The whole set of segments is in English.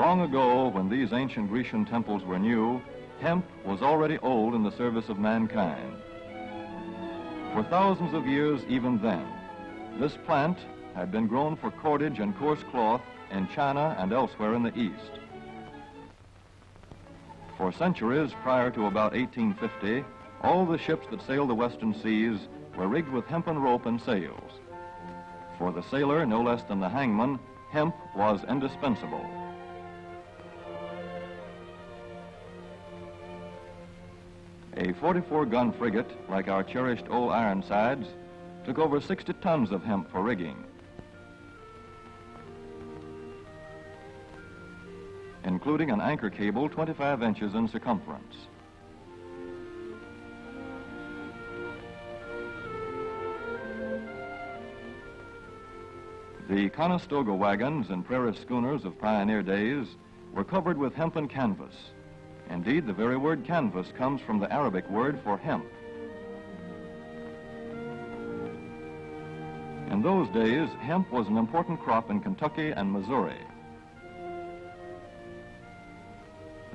Long ago, when these ancient Grecian temples were new, hemp was already old in the service of mankind. For thousands of years even then, this plant had been grown for cordage and coarse cloth in China and elsewhere in the East. For centuries prior to about 1850, all the ships that sailed the western seas were rigged with hempen rope and sails. For the sailor, no less than the hangman, hemp was indispensable. A 44-gun frigate, like our cherished old Ironsides, took over 60 tons of hemp for rigging. Including an anchor cable 25 inches in circumference. The Conestoga wagons and prairie schooners of pioneer days were covered with hempen canvas. Indeed, the very word canvas comes from the Arabic word for hemp. In those days, hemp was an important crop in Kentucky and Missouri.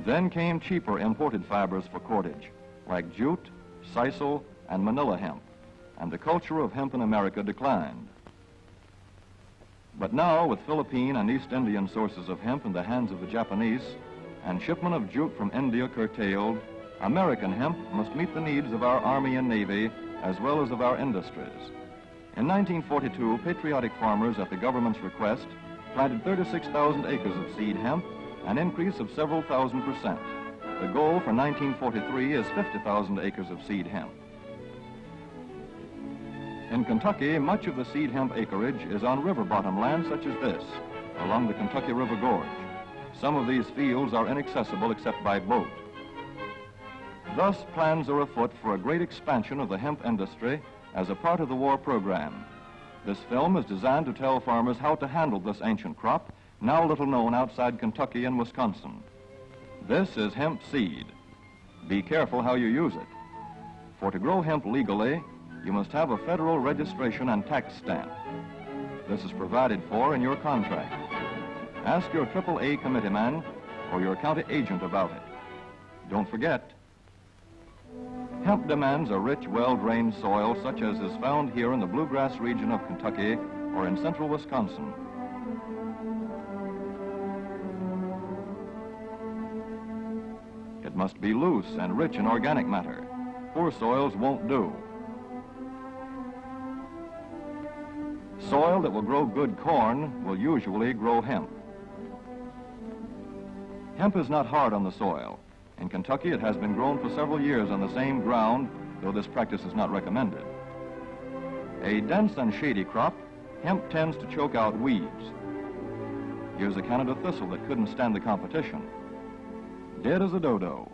Then came cheaper imported fibers for cordage, like jute, sisal, and manila hemp, and the culture of hemp in America declined. But now, with Philippine and East Indian sources of hemp in the hands of the Japanese, and shipment of jute from India curtailed, American hemp must meet the needs of our Army and Navy as well as of our industries. In 1942, patriotic farmers, at the government's request, planted 36,000 acres of seed hemp, an increase of several thousand%. The goal for 1943 is 50,000 acres of seed hemp. In Kentucky, much of the seed hemp acreage is on river bottom land such as this, along the Kentucky River Gorge. Some of these fields are inaccessible except by boat. Thus, plans are afoot for a great expansion of the hemp industry as a part of the war program. This film is designed to tell farmers how to handle this ancient crop, now little known outside Kentucky and Wisconsin. This is hemp seed. Be careful how you use it. For to grow hemp legally, you must have a federal registration and tax stamp. This is provided for in your contract. Ask your AAA committeeman or your county agent about it. Don't forget, hemp demands a rich, well-drained soil such as is found here in the bluegrass region of Kentucky or in central Wisconsin. It must be loose and rich in organic matter. Poor soils won't do. Soil that will grow good corn will usually grow hemp. Hemp is not hard on the soil. In Kentucky, it has been grown for several years on the same ground, though this practice is not recommended. A dense and shady crop, hemp tends to choke out weeds. Here's a Canada thistle that couldn't stand the competition. Dead as a dodo.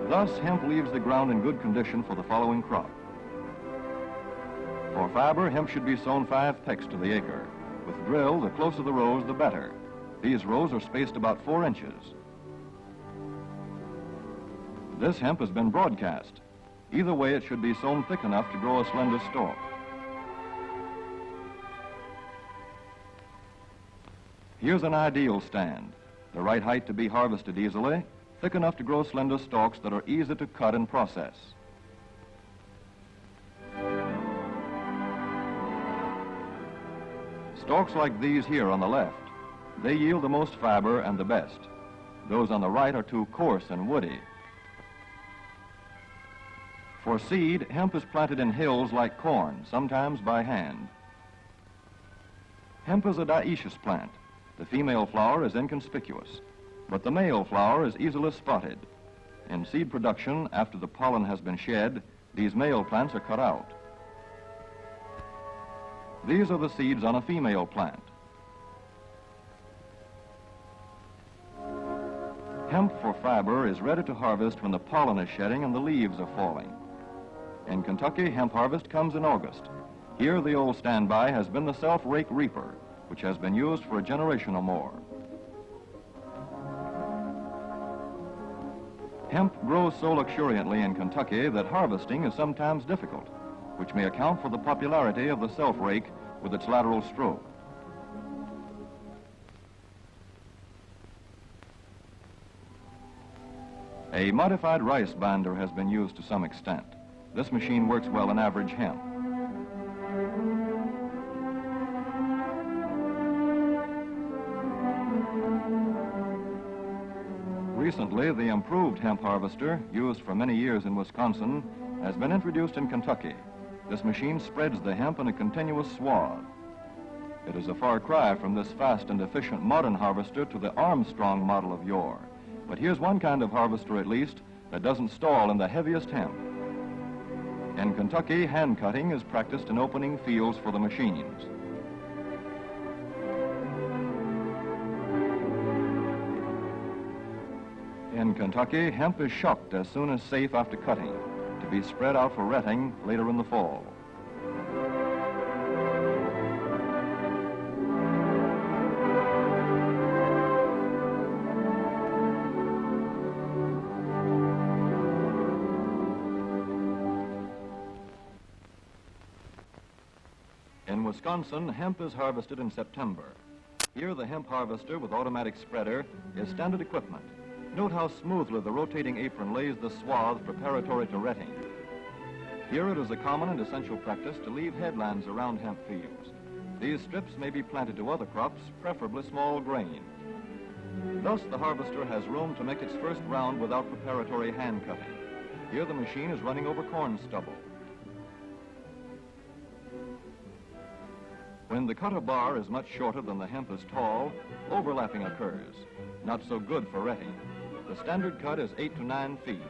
Thus, hemp leaves the ground in good condition for the following crop. For fiber, hemp should be sown 5 pecks to the acre. With drill, the closer the rows, the better. These rows are spaced about 4 inches. This hemp has been broadcast. Either way, it should be sown thick enough to grow a slender stalk. Here's an ideal stand. The right height to be harvested easily, thick enough to grow slender stalks that are easy to cut and process. Stalks like these here on the left, they yield the most fiber and the best. Those on the right are too coarse and woody. For seed, hemp is planted in hills like corn, sometimes by hand. Hemp is a dioecious plant. The female flower is inconspicuous, but the male flower is easily spotted. In seed production, after the pollen has been shed, these male plants are cut out. These are the seeds on a female plant. Hemp for fiber is ready to harvest when the pollen is shedding and the leaves are falling. In Kentucky, hemp harvest comes in August. Here, the old standby has been the self-rake reaper, which has been used for a generation or more. Hemp grows so luxuriantly in Kentucky that harvesting is sometimes difficult, which may account for the popularity of the self-rake with its lateral stroke. A modified rice binder has been used to some extent. This machine works well in average hemp. Recently, the improved hemp harvester, used for many years in Wisconsin, has been introduced in Kentucky. This machine spreads the hemp in a continuous swath. It is a far cry from this fast and efficient modern harvester to the Armstrong model of yore. But here's one kind of harvester, at least, that doesn't stall in the heaviest hemp. In Kentucky, hand cutting is practiced in opening fields for the machines. In Kentucky, hemp is shucked as soon as safe after cutting, to be spread out for retting later in the fall. In Wisconsin, hemp is harvested in September. Here, the hemp harvester with automatic spreader is standard equipment. Note how smoothly the rotating apron lays the swath preparatory to retting. Here it is a common and essential practice to leave headlands around hemp fields. These strips may be planted to other crops, preferably small grain. Thus, the harvester has room to make its first round without preparatory hand cutting. Here the machine is running over corn stubble. When the cutter bar is much shorter than the hemp is tall, overlapping occurs. Not so good for retting. The standard cut is 8 to 9 feet.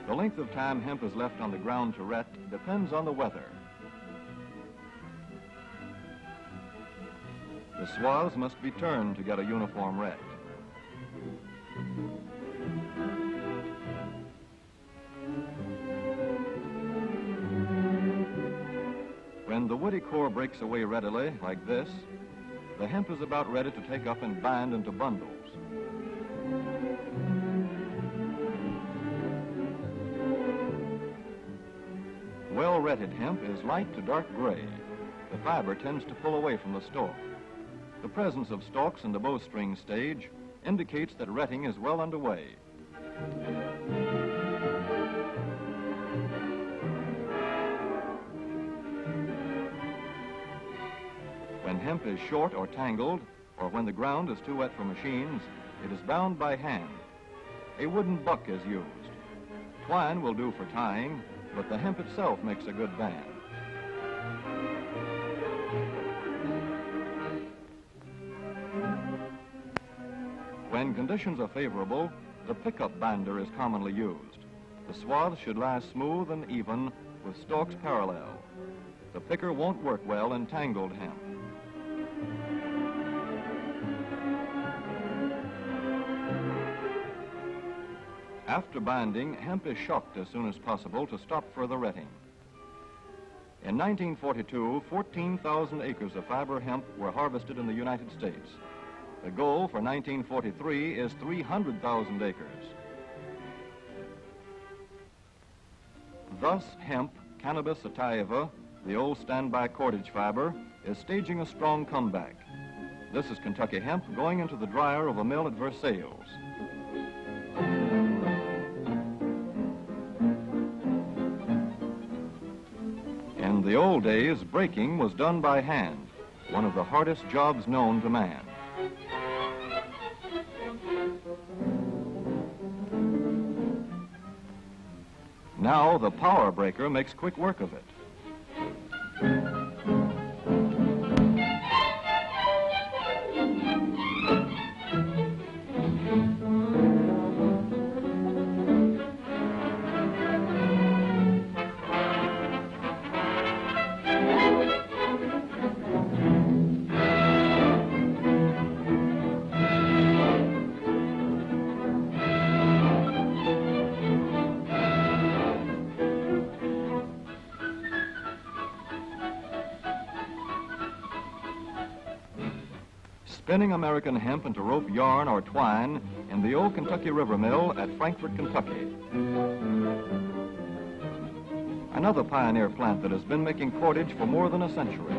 The length of time hemp is left on the ground to ret depends on the weather. The swaths must be turned to get a uniform ret. When the woody core breaks away readily, like this, the hemp is about ready to take up and bind into bundles. Well-retted hemp is light to dark gray. The fiber tends to pull away from the stalk. The presence of stalks in the bowstring stage indicates that retting is well underway. When hemp is short or tangled, or when the ground is too wet for machines, it is bound by hand. A wooden buck is used. Twine will do for tying, but the hemp itself makes a good band. When conditions are favorable, the pickup binder is commonly used. The swath should lie smooth and even with stalks parallel. The picker won't work well in tangled hemp. After binding, hemp is shucked as soon as possible to stop further retting. In 1942, 14,000 acres of fiber hemp were harvested in the United States. The goal for 1943 is 300,000 acres. Thus, hemp, Cannabis sativa, the old standby cordage fiber, is staging a strong comeback. This is Kentucky hemp going into the dryer of a mill at Versailles. In the old days, breaking was done by hand, one of the hardest jobs known to man. Now the power breaker makes quick work of it. Spinning American hemp into rope yarn or twine in the old Kentucky River Mill at Frankfort, Kentucky. Another pioneer plant that has been making cordage for more than a century.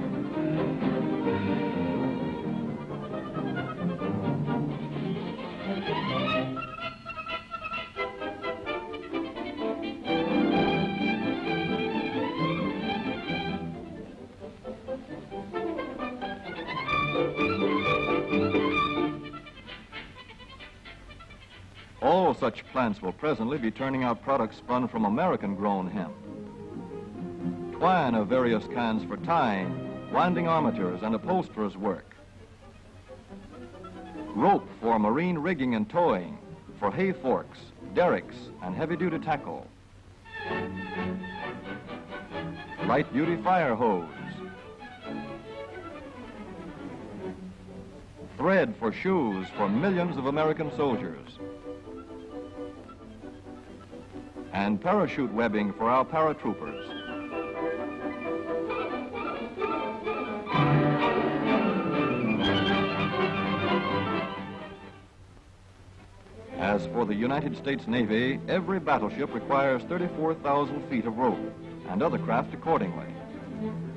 such plants will presently be turning out products spun from American-grown hemp. Twine of various kinds for tying, winding armatures, and upholsterers' work. Rope for marine rigging and towing, for hay forks, derricks, and heavy-duty tackle. Light-duty fire hose. Thread for shoes for millions of American soldiers. And parachute webbing for our paratroopers. As for the United States Navy, every battleship requires 34,000 feet of rope, and other craft accordingly.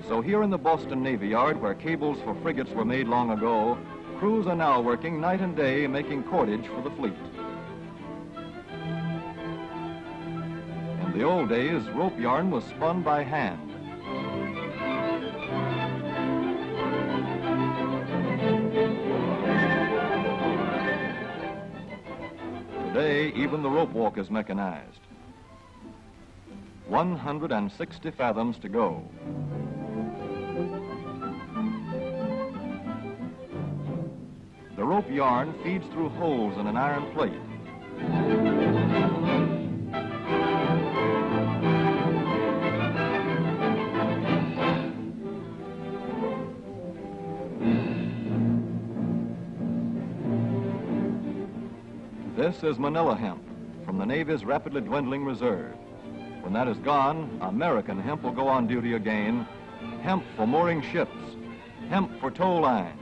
So here in the Boston Navy Yard, where cables for frigates were made long ago, crews are now working night and day making cordage for the fleet. In the old days, rope yarn was spun by hand. Today, even the rope walk is mechanized. 160 fathoms to go. The rope yarn feeds through holes in an iron plate. This is Manila hemp from the Navy's rapidly dwindling reserve. When that is gone, American hemp will go on duty again. Hemp for mooring ships, hemp for tow lines.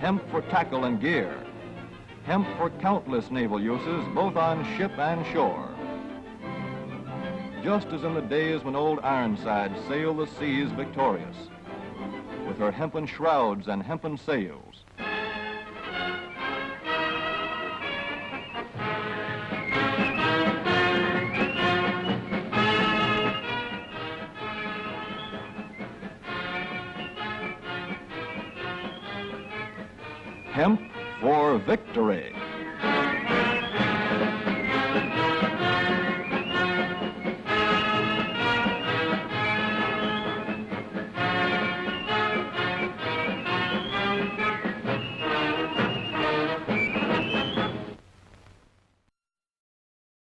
Hemp for tackle and gear. Hemp for countless naval uses, both on ship and shore. Just as in the days when old Ironside sailed the seas victorious, with her hempen shrouds and hempen sails. Hemp for victory.